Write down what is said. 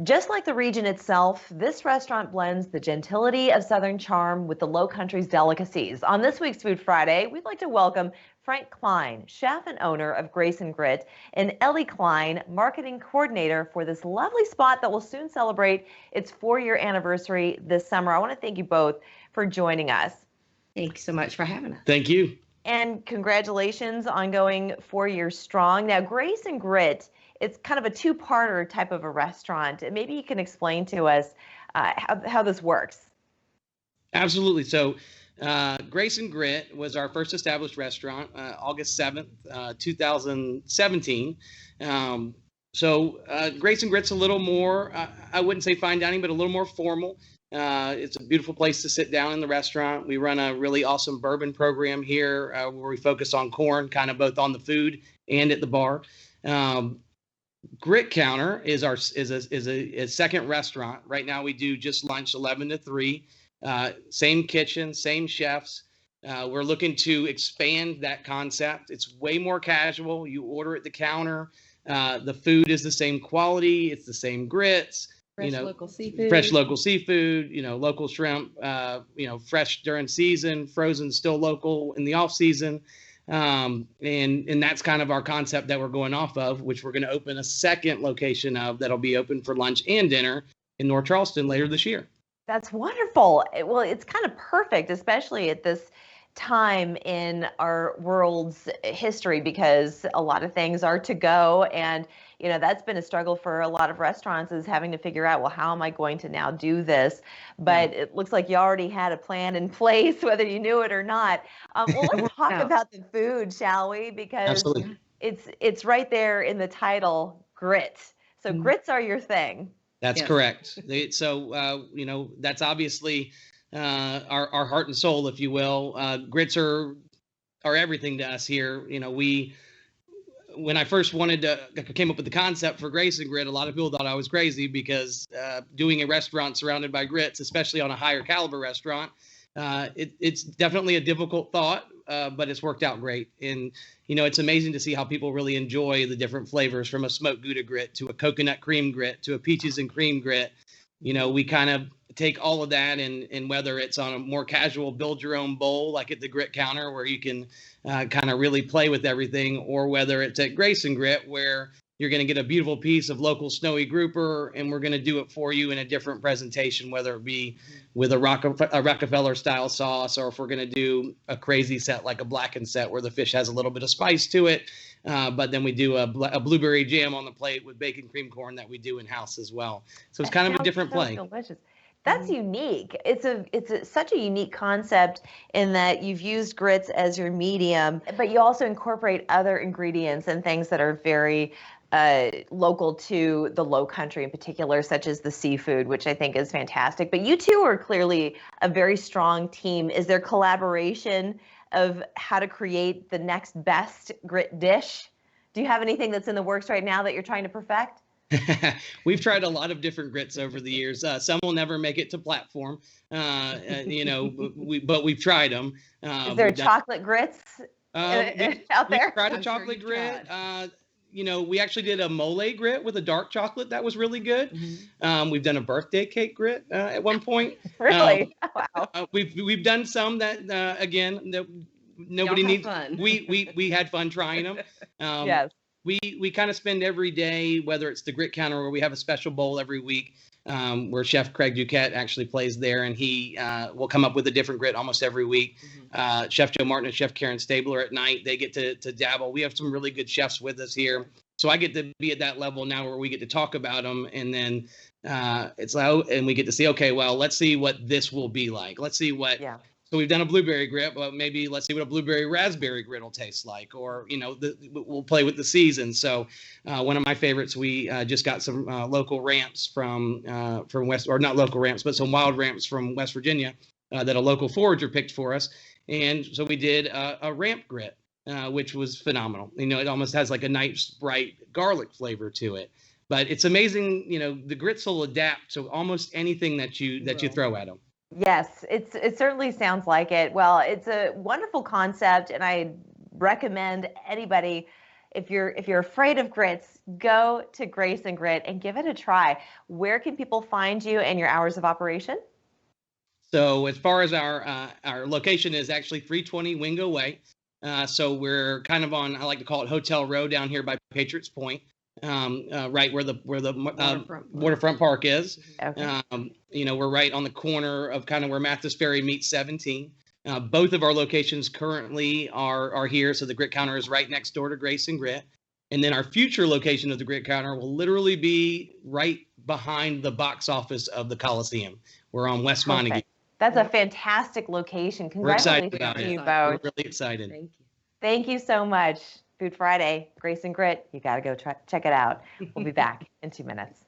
Just like the region itself, this restaurant blends the gentility of Southern charm with the Low Country's delicacies. On this week's Food Friday, we'd like to welcome Frank Kline, chef and owner of Grace and Grit, and Eli Kline, marketing coordinator for this lovely spot that will soon celebrate its 4-year anniversary this summer. I want to thank you both for joining us. Thanks so much for having us. Thank you. And congratulations on going 4 years strong. Now, Grace and Grit, it's kind of a two-parter type of a restaurant. Maybe you can explain to us how this works. Absolutely. So Grace and Grit was our first established restaurant, August 7th, 2017. Grace and Grit's a little more, I wouldn't say fine dining, but a little more formal. It's a beautiful place to sit down in the restaurant. We run a really awesome bourbon program here where we focus on corn, kind of both on the food and at the bar. Grit Gounter is a second restaurant. Right now we do just lunch 11 to 3. Same kitchen, same chefs. We're looking to expand that concept. It's way more casual. You order at the counter. The food is the same quality. It's the same grits. Fresh local seafood. Fresh local seafood, local shrimp, fresh during season, frozen still local in the off season. And that's kind of our concept that we're going off of, which we're going to open a second location of that'll be open for lunch and dinner in North Charleston later this year. That's wonderful. Well, it's kind of perfect, especially at this time in our world's history, because a lot of things are to go. And, that's been a struggle for a lot of restaurants, is having to figure out, well, how am I going to now do this? But it looks like you already had a plan in place, whether you knew it or not. Well, let's talk about the food, shall we? Because Absolutely. It's right there in the title, grit. So grits are your thing. That's correct. So, that's obviously our heart and soul, if you will. Grits are everything to us here. When I first came up with the concept for Grace and Grit, a lot of people thought I was crazy because doing a restaurant surrounded by grits, especially on a higher caliber restaurant, it's definitely a difficult thought, but it's worked out great. And, it's amazing to see how people really enjoy the different flavors, from a smoked Gouda grit to a coconut cream grit to a peaches and cream grit. We kind of take all of that, and whether it's on a more casual build your own bowl, like at the Grit Gounter, where you can kind of really play with everything, or whether it's at Grace and Grit, where you're going to get a beautiful piece of local snowy grouper, and we're going to do it for you in a different presentation, whether it be with a Rockefeller style sauce, or if we're going to do a crazy set like a blackened set where the fish has a little bit of spice to it. But then we do a blueberry jam on the plate with bacon cream corn that we do in house as well. So it's kind of a different play. Delicious. That's unique. It's such a unique concept in that you've used grits as your medium, but you also incorporate other ingredients and things that are very local to the Low Country in particular, such as the seafood, which I think is fantastic. But you two are clearly a very strong team. Is there collaboration of how to create the next best grit dish? Do you have anything that's in the works right now that you're trying to perfect? We've tried a lot of different grits over the years. Some will never make it to platform, but we've tried them. Is there chocolate grits out there? We tried a chocolate grit. We actually did a mole grit with a dark chocolate that was really good. We've done a birthday cake grit at one point. Really? Wow. We've done some that again that nobody needs. Fun. We had fun trying them. Yes. We kind of spend every day, whether it's the Grit Gounter, where we have a special bowl every week, where Chef Craig Duquette actually plays there, and he will come up with a different grit almost every week. Chef Joe Martin and Chef Karen Stabler at night, they get to dabble. We have some really good chefs with us here. So I get to be at that level now where we get to talk about them, and then and we get to see, okay, well, let's see what this will be like. Let's see what. Yeah. So we've done a blueberry grit, but maybe let's see what a blueberry raspberry grit will taste like, or, we'll play with the season. So one of my favorites, we just got some local ramps from West, or not local ramps, but some wild ramps from West Virginia that a local forager picked for us. And so we did a ramp grit, which was phenomenal. It almost has like a nice bright garlic flavor to it. But it's amazing, the grits will adapt to almost anything that you throw at them. Yes, it certainly sounds like it. Well, it's a wonderful concept, and I recommend anybody if you're afraid of grits, go to Grace and Grit and give it a try. Where can people find you and your hours of operation? So as far as our location is actually 320 Wingo Way. So we're kind of on, I like to call it Hotel Row down here by Patriots Point, right where the waterfront park is. Okay. We're right on the corner of kind of where Mathis Ferry meets 17. Both of our locations currently are here. So the Grit Counter is right next door to Grace and Grit. And then our future location of the Grit Counter will literally be right behind the box office of the Coliseum. We're on West Montague. That's a fantastic location. Congratulations to you both. We're really excited. Thank you. Thank you so much. Food Friday, Grace and Grit. You got to go check it out. We'll be back in 2 minutes.